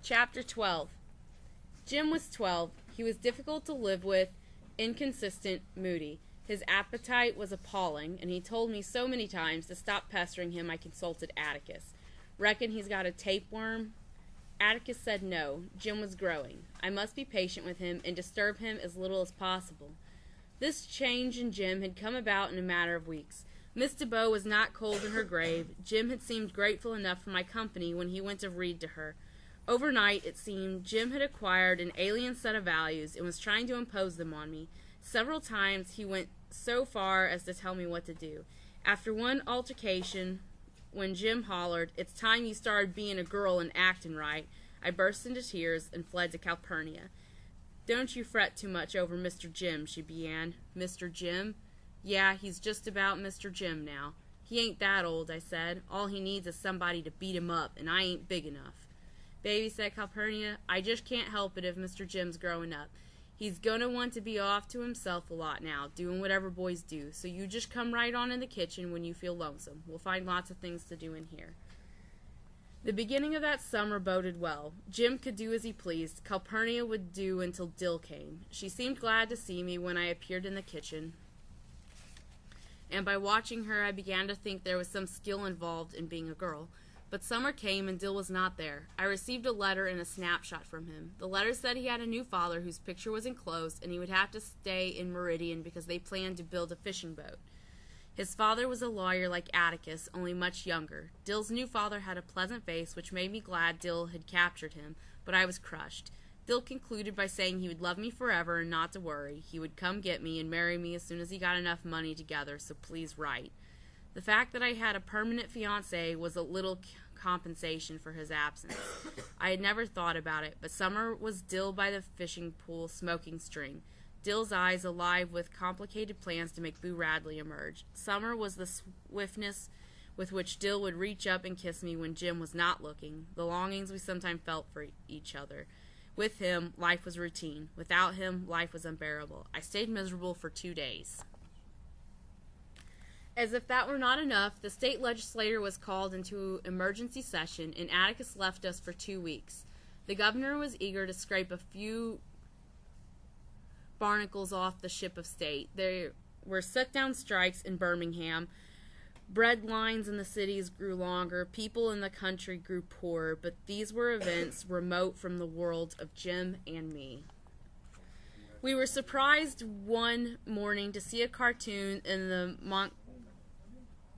Chapter 12. Jim was 12. He was difficult to live with, inconsistent, moody. His appetite was appalling, and he told me so many times to stop pestering him I consulted Atticus. Reckon he's got a tapeworm? Atticus said no. Jim was growing. I must be patient with him and disturb him as little as possible. This change in Jim had come about in a matter of weeks. Miss DeBow was not cold in her grave. Jim had seemed grateful enough for my company when he went to read to her. Overnight, it seemed, Jim had acquired an alien set of values and was trying to impose them on me. Several times he went so far as to tell me what to do. After one altercation, when Jim hollered, "It's time you started being a girl and acting right," I burst into tears and fled to Calpurnia. "Don't you fret too much over Mr. Jim," she began. "Mr. Jim?" "Yeah, he's just about Mr. Jim now." "He ain't that old," I said. "All he needs is somebody to beat him up, and I ain't big enough." "Baby," said Calpurnia, "I just can't help it if Mr. Jim's growing up. He's gonna want to be off to himself a lot now, doing whatever boys do, so you just come right on in the kitchen when you feel lonesome. We'll find lots of things to do in here." The beginning of that summer boded well. Jim could do as he pleased. Calpurnia would do until Dill came. She seemed glad to see me when I appeared in the kitchen, and by watching her I began to think there was some skill involved in being a girl. But summer came and Dill was not there. I received a letter and a snapshot from him. The letter said he had a new father whose picture was enclosed, and he would have to stay in Meridian because they planned to build a fishing boat. His father was a lawyer like Atticus, only much younger. Dill's new father had a pleasant face, which made me glad Dill had captured him, but I was crushed. Dill concluded by saying he would love me forever and not to worry. He would come get me and marry me as soon as he got enough money together, so please write. The fact that I had a permanent fiancé was a little compensation for his absence. I had never thought about it, but summer was Dill by the fishing pool smoking string. Dill's eyes alive with complicated plans to make Boo Radley emerge. Summer was the swiftness with which Dill would reach up and kiss me when Jim was not looking, the longings we sometimes felt for each other. With him, life was routine. Without him, life was unbearable. I stayed miserable for 2 days. As if that were not enough, the state legislature was called into emergency session, and Atticus left us for 2 weeks. The governor was eager to scrape a few barnacles off the ship of state. There were set-down strikes in Birmingham. Bread lines in the cities grew longer. People in the country grew poorer, but these were events remote from the world of Jim and me. We were surprised one morning to see a cartoon in the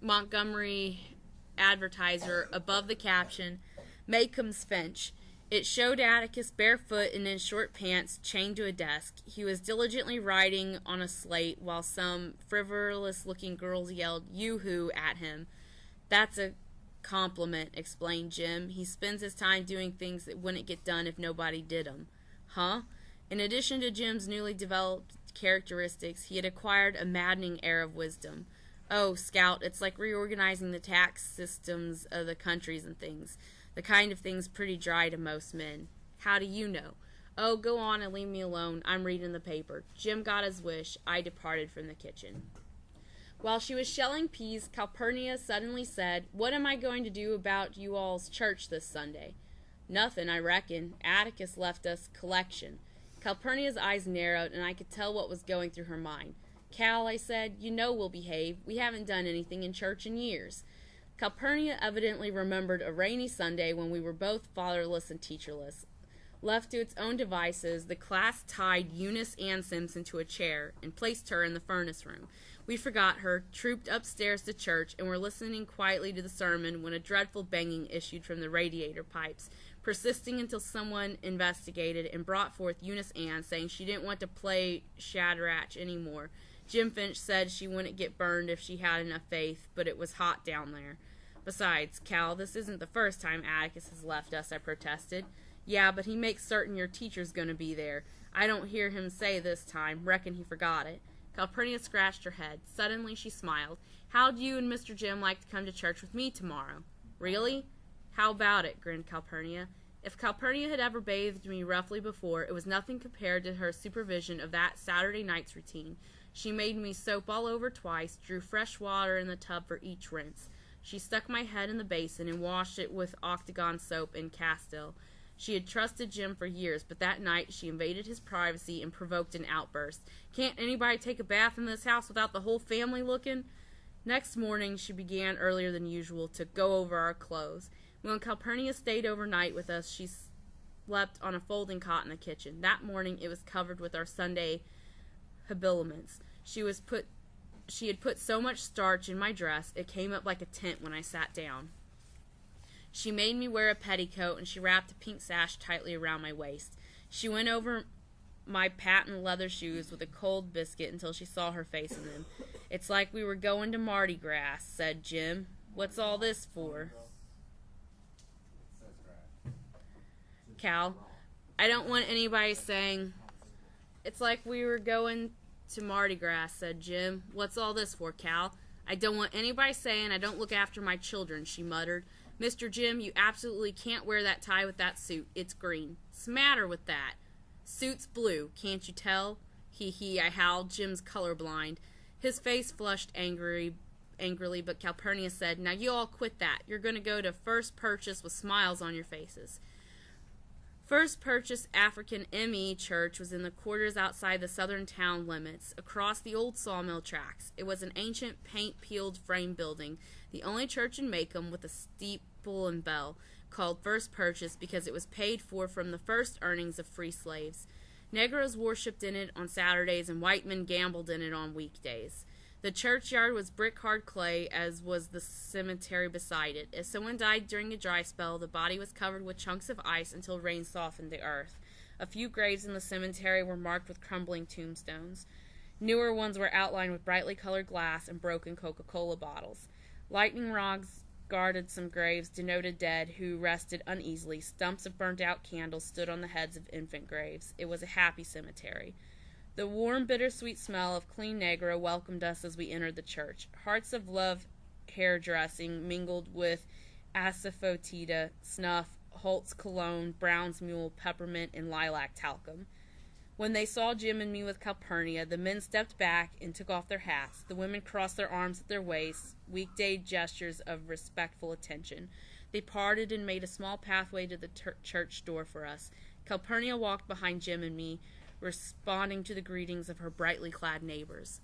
Montgomery Advertiser above the caption, "Makeham's Finch." It showed Atticus barefoot and in short pants, chained to a desk. He was diligently writing on a slate while some frivolous-looking girls yelled "Yoo-hoo" at him. "That's a compliment," explained Jim. "He spends his time doing things that wouldn't get done if nobody did 'em." Huh? In addition to Jim's newly developed characteristics, he had acquired a maddening air of wisdom. "Oh, Scout, it's like reorganizing the tax systems of the countries and things. The kind of thing's pretty dry to most men." "How do you know?" "Oh, go on and leave me alone. I'm reading the paper." Jim got his wish. I departed from the kitchen. While she was shelling peas, Calpurnia suddenly said, "What am I going to do about you all's church this Sunday?" "Nothin', I reckon. Atticus left us collection." Calpurnia's eyes narrowed, and I could tell what was going through her mind. "Cal," I said, "you know we'll behave. We haven't done anything in church in years." Calpurnia evidently remembered a rainy Sunday when we were both fatherless and teacherless. Left to its own devices, the class tied Eunice Ann Simpson to a chair and placed her in the furnace room. We forgot her, trooped upstairs to church, and were listening quietly to the sermon when a dreadful banging issued from the radiator pipes, persisting until someone investigated and brought forth Eunice Ann, saying she didn't want to play Shadrach anymore. Jim Finch said she wouldn't get burned if she had enough faith, but it was hot down there. "Besides, Cal, this isn't the first time Atticus has left us," I protested. "Yeah, but he makes certain your teacher's going to be there. I don't hear him say this time. Reckon he forgot it." Calpurnia scratched her head. Suddenly she smiled. "How'd you and Mr. Jim like to come to church with me tomorrow?" "Really?" "How about it?" grinned Calpurnia. If Calpurnia had ever bathed me roughly before, it was nothing compared to her supervision of that Saturday night's routine. She made me soap all over twice, drew fresh water in the tub for each rinse. She stuck my head in the basin and washed it with octagon soap and castile. She had trusted Jim for years, but that night she invaded his privacy and provoked an outburst. "Can't anybody take a bath in this house without the whole family looking?" Next morning she began earlier than usual to go over our clothes. When Calpurnia stayed overnight with us, she slept on a folding cot in the kitchen. That morning it was covered with our Sunday habiliments. She had put so much starch in my dress, it came up like a tent when I sat down. She made me wear a petticoat, and she wrapped a pink sash tightly around my waist. She went over my patent leather shoes with a cold biscuit until she saw her face in them. "It's like we were going to Mardi Gras," said Jim. "What's all this for?" "Cal, I don't want anybody saying..." "It's like we were going to Mardi Gras," said Jim. "What's all this for, Cal?" "I don't want anybody saying I don't look after my children," she muttered. "Mr. Jim, you absolutely can't wear that tie with that suit. It's green." "'Smatter with that?" "Suit's blue. Can't you tell?" "Hee, I howled. Jim's colorblind." His face flushed angrily, but Calpurnia said, "Now you all quit that. You're going to go to First Purchase with smiles on your faces." First Purchase African M.E. Church was in the quarters outside the southern town limits, across the old sawmill tracks. It was an ancient paint-peeled frame building, the only church in Macomb with a steeple and bell, called First Purchase because it was paid for from the first earnings of free slaves. Negroes worshipped in it on Saturdays and white men gambled in it on weekdays. The churchyard was brick-hard clay, as was the cemetery beside it. If someone died during a dry spell, the body was covered with chunks of ice until rain softened the earth. A few graves in the cemetery were marked with crumbling tombstones. Newer ones were outlined with brightly colored glass and broken Coca-Cola bottles. Lightning rods guarded some graves, denoted dead who rested uneasily. Stumps of burnt-out candles stood on the heads of infant graves. It was a happy cemetery. The warm, bittersweet smell of clean negro welcomed us as we entered the church. Hearts of Love hairdressing mingled with asafoetida, snuff, Holt's cologne, Brown's mule, peppermint, and lilac talcum. When they saw Jim and me with Calpurnia, the men stepped back and took off their hats. The women crossed their arms at their waists, weekday gestures of respectful attention. They parted and made a small pathway to the church door for us. Calpurnia walked behind Jim and me, responding to the greetings of her brightly clad neighbors.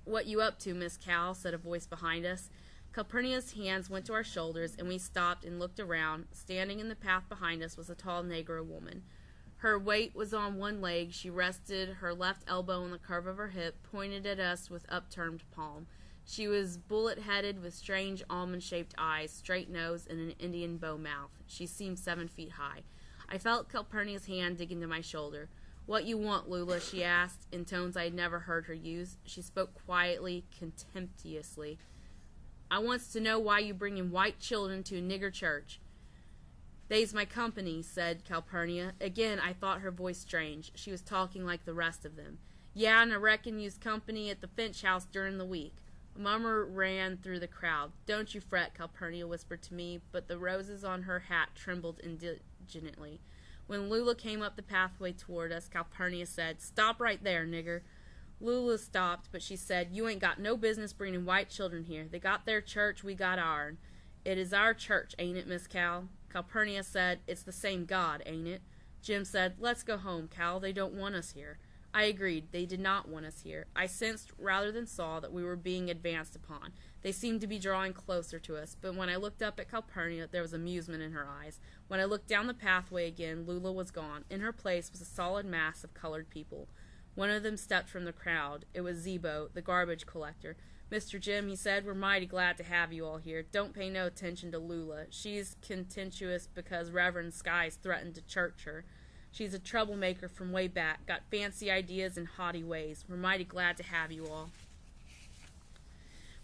"What you up to, Miss Cal?" said a voice behind us. Calpurnia's hands went to our shoulders, and we stopped and looked around. Standing in the path behind us was a tall Negro woman. Her weight was on one leg. She rested her left elbow on the curve of her hip, pointed at us with upturned palm. She was bullet-headed with strange almond-shaped eyes, straight nose, and an Indian bow mouth. She seemed 7 feet high. I felt Calpurnia's hand dig into my shoulder. "What you want, Lula?" she asked, in tones I had never heard her use. She spoke quietly, contemptuously. "I wants to know why you bringin' white children to a nigger church." "They's my company," said Calpurnia. Again I thought her voice strange. She was talking like the rest of them. "Yeah, and I reckon you's company at the Finch house during the week." A murmur ran through the crowd. "Don't you fret," Calpurnia whispered to me, but the roses on her hat trembled indignantly. When Lula came up the pathway toward us, Calpurnia said, "Stop right there, nigger." Lula stopped, but she said, "You ain't got no business bringing white children here. They got their church, we got ourn." "It is our church, ain't it, Miss Cal?" Calpurnia said, "It's the same God, ain't it?" Jim said, "Let's go home, Cal. They don't want us here." I agreed. They did not want us here. I sensed, rather than saw, that we were being advanced upon. They seemed to be drawing closer to us, but when I looked up at Calpurnia, there was amusement in her eyes. When I looked down the pathway again, Lula was gone. In her place was a solid mass of colored people. One of them stepped from the crowd. It was Zebo, the garbage collector. "Mr. Jim," he said, "we're mighty glad to have you all here. Don't pay no attention to Lula. She's contentious because Reverend Skies threatened to church her. She's a troublemaker from way back, got fancy ideas and haughty ways. We're mighty glad to have you all."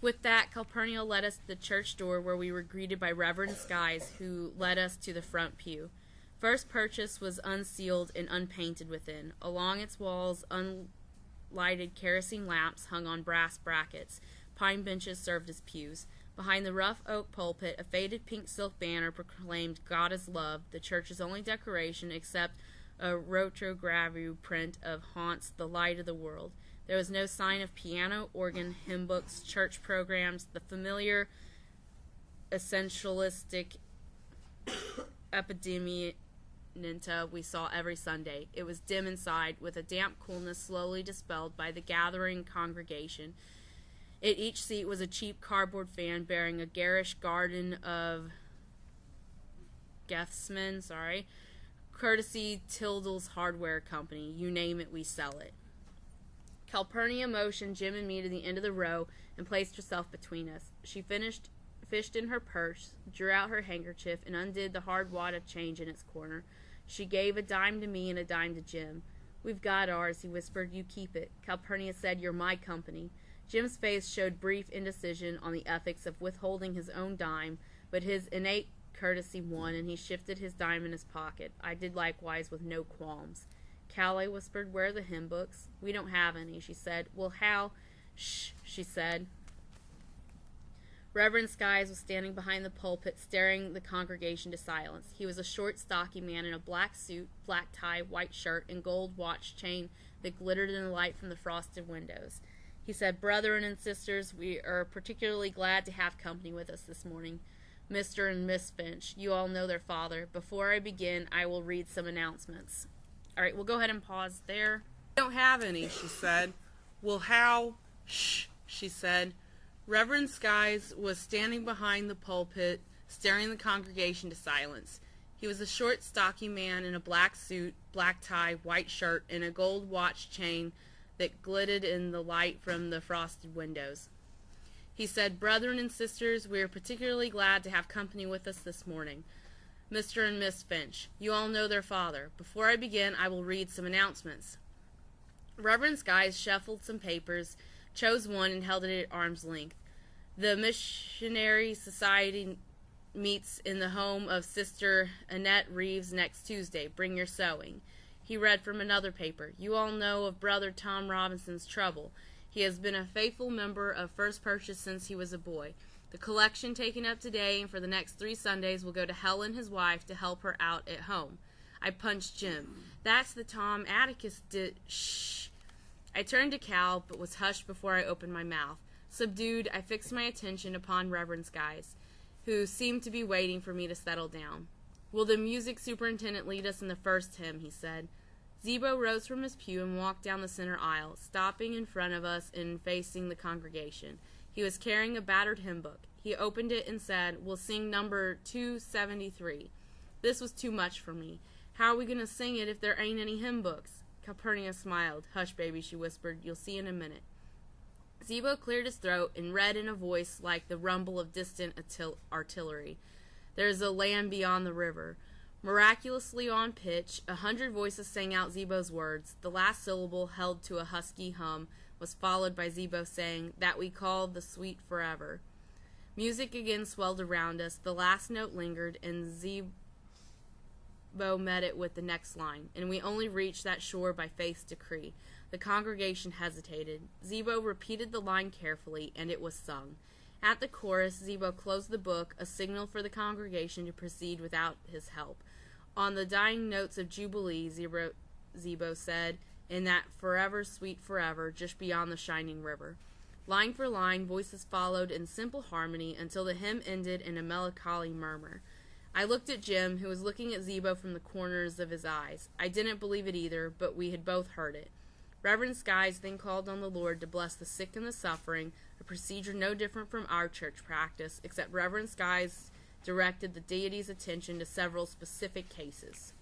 With that, Calpurnia led us to the church door, where we were greeted by Reverend Skies, who led us to the front pew. First Purchase was unsealed and unpainted within. Along its walls, unlighted kerosene lamps hung on brass brackets. Pine benches served as pews. Behind the rough oak pulpit, a faded pink silk banner proclaimed "God is Love," the church's only decoration except a rotogravure print of Haunt's "The Light of the World." There was no sign of piano, organ, hymn books, church programs. The familiar essentialistic epidemia we saw every Sunday. It was dim inside, with a damp coolness slowly dispelled by the gathering congregation. At each seat was a cheap cardboard fan bearing a garish garden of Gethsman, courtesy Tyndall's Hardware Company. You name it, we sell it. Calpurnia motioned Jim and me to the end of the row and placed herself between us. She fished in her purse, drew out her handkerchief, and undid the hard wad of change in its corner. She gave a dime to me and a dime to Jim. We've got ours, he whispered. You keep it. Calpurnia said, you're my company. Jim's face showed brief indecision on the ethics of withholding his own dime, but his innate courtesy won, and he shifted his dime in his pocket. I did likewise with no qualms. Cal, I whispered, where are the hymn books? We don't have any, she said. Well, how? Shh, she said. Reverend Skies was standing behind the pulpit, staring the congregation to silence. He was a short, stocky man in a black suit, black tie, white shirt, and gold watch chain that glittered in the light from the frosted windows. He said, Brethren and sisters, we are particularly glad to have company with us this morning. Mr. and Miss Finch, you all know their father. Before I begin, I will read some announcements. All right, we'll go ahead and pause there. I don't have any, she said. Well, how? Shh, she said. Reverend Skies was standing behind the pulpit, staring the congregation to silence. He was a short, stocky man in a black suit, black tie, white shirt, and a gold watch chain that glittered in the light from the frosted windows. He said, Brethren and sisters, we are particularly glad to have company with us this morning. Mr. and Miss Finch, you all know their father. Before I begin, I will read some announcements. Reverend Skies shuffled some papers, chose one, and held it at arm's length. The Missionary Society meets in the home of Sister Annette Reeves next Tuesday. Bring your sewing. He read from another paper. You all know of Brother Tom Robinson's trouble. He has been a faithful member of First Purchase since he was a boy. The collection taken up today and for the next 3 Sundays will go to Helen, his wife, to help her out at home. I punched Jim. That's the Tom Atticus did. Shh. I turned to Cal, but was hushed before I opened my mouth. Subdued, I fixed my attention upon Reverend Skies, who seemed to be waiting for me to settle down. Will the music superintendent lead us in the first hymn, he said. Zebo rose from his pew and walked down the center aisle, stopping in front of us and facing the congregation. He was carrying a battered hymn book. He opened it and said, We'll sing number 273. This was too much for me. How are we going to sing it if there ain't any hymn books? Calpurnia smiled. Hush, baby, she whispered. You'll see in a minute. Zebo cleared his throat and read in a voice like the rumble of distant artillery. There's a land beyond the river. Miraculously on pitch, 100 voices sang out Zebo's words. The last syllable, held to a husky hum, was followed by Zebo saying, That we call the sweet forever. Music again swelled around us. The last note lingered, and Zebo met it with the next line, and we only reached that shore by faith's decree. The congregation hesitated. Zebo repeated the line carefully, and it was sung. At the chorus, Zebo closed the book, a signal for the congregation to proceed without his help. On the dying notes of Jubilee, Zebo said, in that forever, sweet forever, just beyond the shining river. Line for line, voices followed in simple harmony until the hymn ended in a melancholy murmur. I looked at Jim, who was looking at Zebo from the corners of his eyes. I didn't believe it either, but we had both heard it. Reverend Skies then called on the Lord to bless the sick and the suffering, a procedure no different from our church practice, except Reverend Skies directed the deity's attention to several specific cases.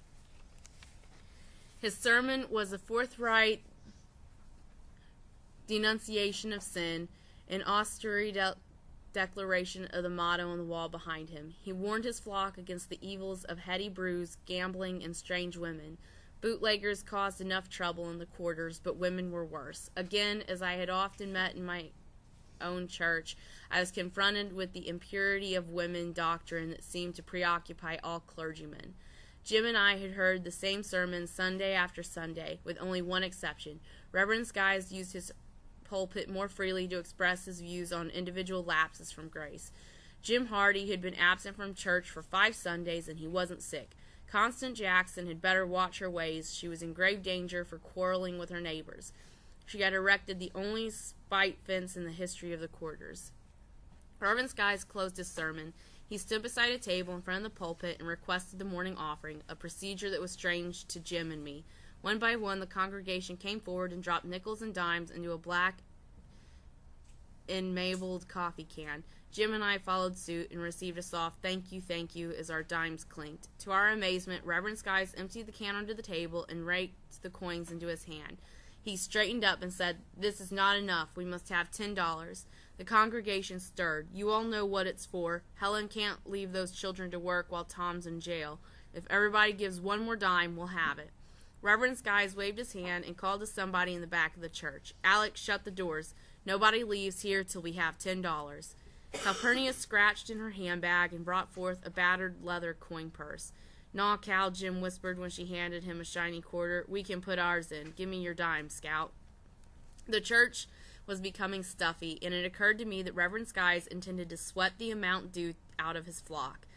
His sermon was a forthright denunciation of sin, an austere declaration of the motto on the wall behind him. He warned his flock against the evils of heady brews, gambling, and strange women. Bootleggers caused enough trouble in the quarters, but women were worse. Again, as I had often met in my own church, I was confronted with the impurity of women doctrine that seemed to preoccupy all clergymen. Jim and I had heard the same sermon Sunday after Sunday, with only one exception. Reverend Skies used his pulpit more freely to express his views on individual lapses from grace. Jim Hardy had been absent from church for 5 Sundays, and he wasn't sick. Constance Jackson had better watch her ways. She was in grave danger for quarreling with her neighbors. She had erected the only spite fence in the history of the quarters. Reverend Skies closed his sermon. He stood beside a table in front of the pulpit and requested the morning offering, a procedure that was strange to Jim and me. One by one, the congregation came forward and dropped nickels and dimes into a black enamelled coffee can. Jim and I followed suit and received a soft thank you as our dimes clinked. To our amazement, Reverend Skies emptied the can onto the table and raked the coins into his hand. He straightened up and said, "This is not enough. We must have $10. The congregation stirred. You all know what it's for. Helen can't leave those children to work while Tom's in jail. If everybody gives one more dime, we'll have it." Reverend Skies waved his hand and called to somebody in the back of the church. "Alex, shut the doors. Nobody leaves here till we have $10. Calpurnia scratched in her handbag and brought forth a battered leather coin purse. "Naw, Cal," Jim whispered when she handed him a shiny quarter. "We can put ours in. Give me your dime, Scout." The church was becoming stuffy, and it occurred to me that Reverend Skies intended to sweat the amount due out of his flock.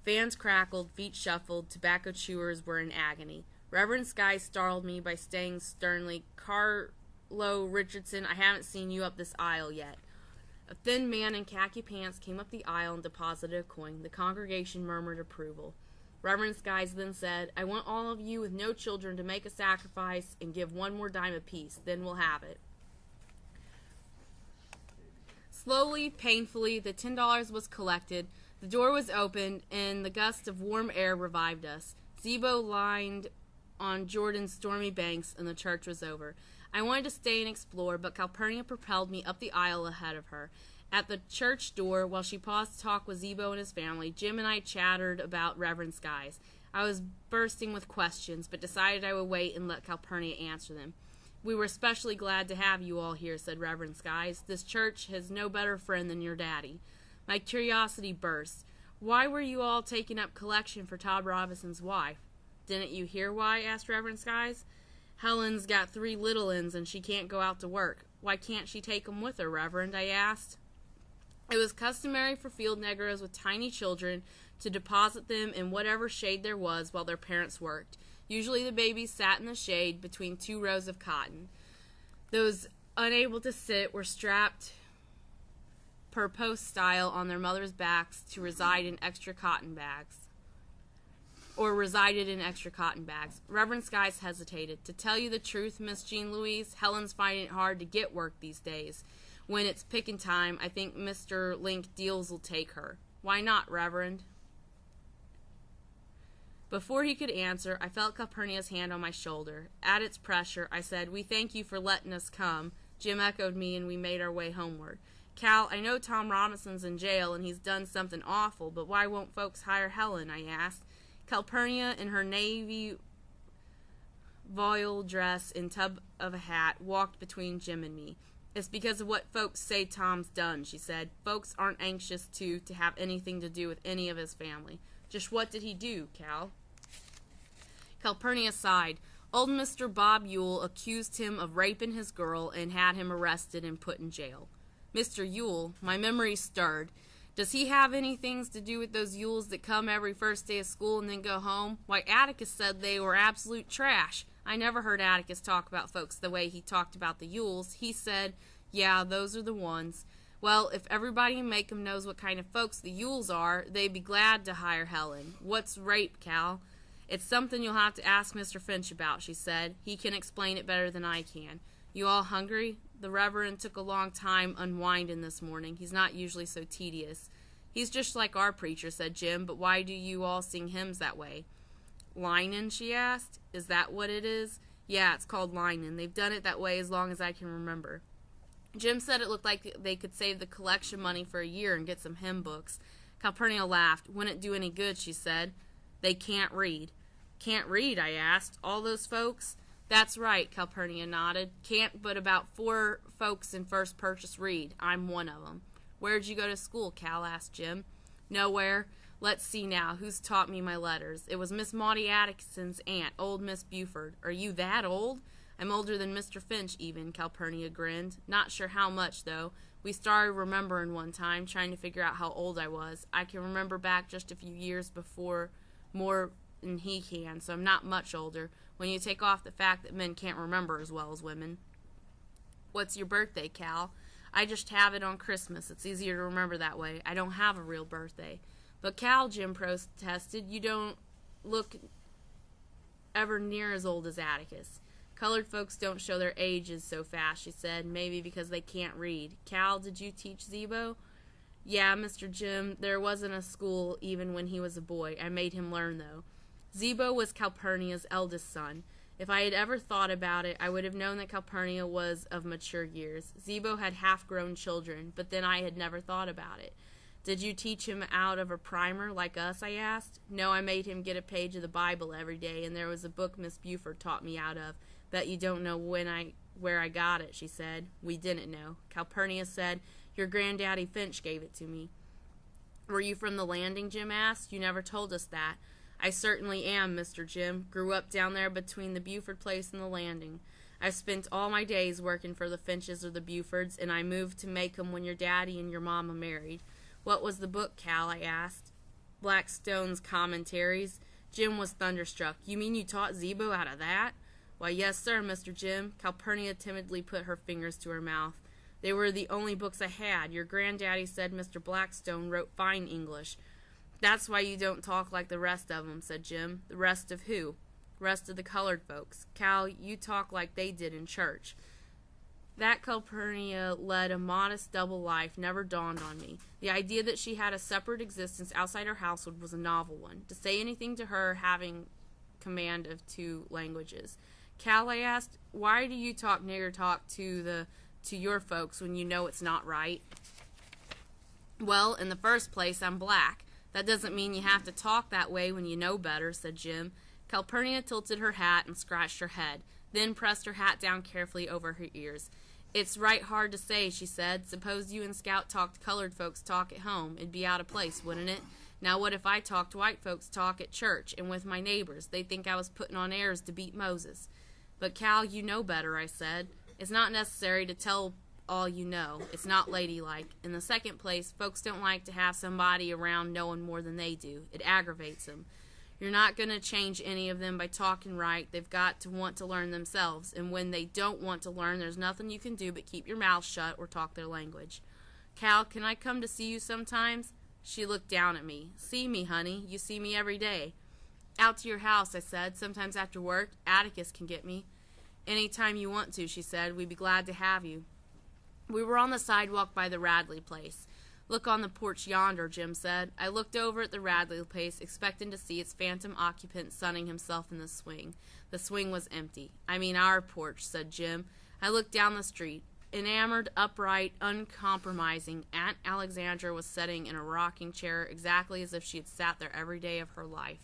Fans crackled, feet shuffled, tobacco chewers were in agony. Reverend Skies startled me by saying sternly, "Carlo Richardson, I haven't seen you up this aisle yet." A thin man in khaki pants came up the aisle and deposited a coin. The congregation murmured approval. Reverend Skies then said, "I want all of you with no children to make a sacrifice and give one more dime apiece. Then we'll have it." Slowly, painfully, the $10 was collected. The door was opened, and the gust of warm air revived us. Zebo lined on Jordan's stormy banks, and the church was over. I wanted to stay and explore, but Calpurnia propelled me up the aisle ahead of her. At the church door, while she paused to talk with Zebo and his family, Jim and I chattered about Reverend Skies. I was bursting with questions, but decided I would wait and let Calpurnia answer them. "We were especially glad to have you all here," said Reverend Skies. "This church has no better friend than your daddy." My curiosity burst. "Why were you all taking up collection for Todd Robinson's wife?" "Didn't you hear why?" asked Reverend Skies. "Helen's got 3 little uns and she can't go out to work. Why can't she take 'em with her, Reverend?" I asked. It was customary for field negroes with tiny children to deposit them in whatever shade there was while their parents worked. Usually the babies sat in the shade between 2 rows of cotton. Those unable to sit were strapped per post style on their mothers' backs to reside in extra cotton bags. Resided in extra cotton bags. Reverend Skies hesitated. "To tell you the truth, Miss Jean Louise, Helen's finding it hard to get work these days. When it's picking time, I think Mr. Link Deals will take her." "Why not, Reverend?" Before he could answer, I felt Calpurnia's hand on my shoulder. At its pressure, I said, "We thank you for letting us come." Jim echoed me, and we made our way homeward. "Cal, I know Tom Robinson's in jail, and he's done something awful, but why won't folks hire Helen?" I asked. Calpurnia, in her navy voile dress and tub of a hat, walked between Jim and me. "It's because of what folks say Tom's done," she said. "Folks aren't anxious to have anything to do with any of his family." "Just what did he do, Cal?" Calpurnia sighed. "Old Mr. Bob Yule accused him of raping his girl and had him arrested and put in jail." "Mr. Yule?" My memory stirred. "Does he have anything to do with those Yules that come every first day of school and then go home? Why, Atticus said they were absolute trash. I never heard Atticus talk about folks the way he talked about the Yules. He said, 'Yeah, those are the ones.' Well, if everybody in Macomb knows what kind of folks the Yules are, they'd be glad to hire Helen. What's rape, Cal?" "It's something you'll have to ask Mr. Finch about," she said. "He can explain it better than I can. You all hungry?" The Reverend took a long time unwinding this morning. He's not usually so tedious. "He's just like our preacher," said Jim, "but why do you all sing hymns that way?" "Linin'?" she asked. "Is that what it is?" "Yeah, it's called linin'. They've done it that way as long as I can remember." Jim said it looked like they could save the collection money for a year and get some hymn books. Calpurnia laughed. "Wouldn't do any good," she said. "They can't read." "Can't read?" I asked. "All those folks?" "That's right," Calpurnia nodded. "Can't but about 4 folks in First Purchase read. I'm one of 'em." "Where'd you go to school, Cal?" asked Jim. "Nowhere. Let's see now, who's taught me my letters? It was Miss Maudie Atkinson's aunt, old Miss Buford." "Are you that old?" "I'm older than Mr. Finch, even," Calpurnia grinned. "Not sure how much, though. We started remembering one time, trying to figure out how old I was. I can remember back just a few years before more than he can, so I'm not much older, when you take off the fact that men can't remember as well as women." "What's your birthday, Cal?" "I just have it on Christmas. It's easier to remember that way. I don't have a real birthday." But Cal, Jim protested, you don't look ever near as old as Atticus. Colored folks don't show their ages so fast, she said, maybe because they can't read. Cal, did you teach Zebo? Yeah, Mr. Jim, there wasn't a school even when he was a boy. I made him learn, though. Zebo was Calpurnia's eldest son. If I had ever thought about it, I would have known that Calpurnia was of mature years. Zebo had half-grown children, but then I had never thought about it. Did you teach him out of a primer like us, I asked. No, I made him get a page of the Bible every day, and there was a book Miss Buford taught me out of. Bet you don't know where I got it, she said. We didn't know. Calpurnia said, your granddaddy Finch gave it to me. Were you from the landing, Jim asked. You never told us that. I certainly am, Mr. Jim. Grew up down there between the Buford place and the landing. I've spent all my days working for the Finches or the Bufords, and I moved to Macomb when your daddy and your mama married. What was the book, Cal? I asked. Blackstone's Commentaries. Jim was thunderstruck. You mean you taught Zebo out of that? Why, yes, sir, Mr. Jim. Calpurnia timidly put her fingers to her mouth. They were the only books I had. Your granddaddy said Mr. Blackstone wrote fine English. That's why you don't talk like the rest of 'em, said Jim. The rest of who? Rest of the colored folks. Cal, you talk like they did in church. That Calpurnia led a modest double life never dawned on me. The idea that she had a separate existence outside her household was a novel one. To say anything to her having command of 2 languages. Cal, I asked, why do you talk nigger talk to your folks when you know it's not right? Well, in the first place, I'm black. That doesn't mean you have to talk that way when you know better, said Jim. Calpurnia tilted her hat and scratched her head, then pressed her hat down carefully over her ears. It's right hard to say, she said. Suppose you and Scout talked colored folks talk at home. It'd be out of place, wouldn't it? Now what if I talked white folks talk at church and with my neighbors? They'd think I was putting on airs to beat Moses. But Cal, you know better, I said. It's not necessary to tell all you know. It's not ladylike. In the second place, folks don't like to have somebody around knowing more than they do. It aggravates them. You're not going to change any of them by talking right. They've got to want to learn themselves. And when they don't want to learn, there's nothing you can do but keep your mouth shut or talk their language. Cal, can I come to see you sometimes? She looked down at me. See me, honey. You see me every day. Out to your house, I said. Sometimes after work, Atticus can get me. Any time you want to, she said. We'd be glad to have you. We were on the sidewalk by the Radley place. Look on the porch yonder, Jim said. I looked over at the Radley place, expecting to see its phantom occupant sunning himself in the swing. The swing was empty. I mean our porch, said Jim. I looked down the street. Enamored, upright, uncompromising, Aunt Alexandra was sitting in a rocking chair exactly as if she had sat there every day of her life.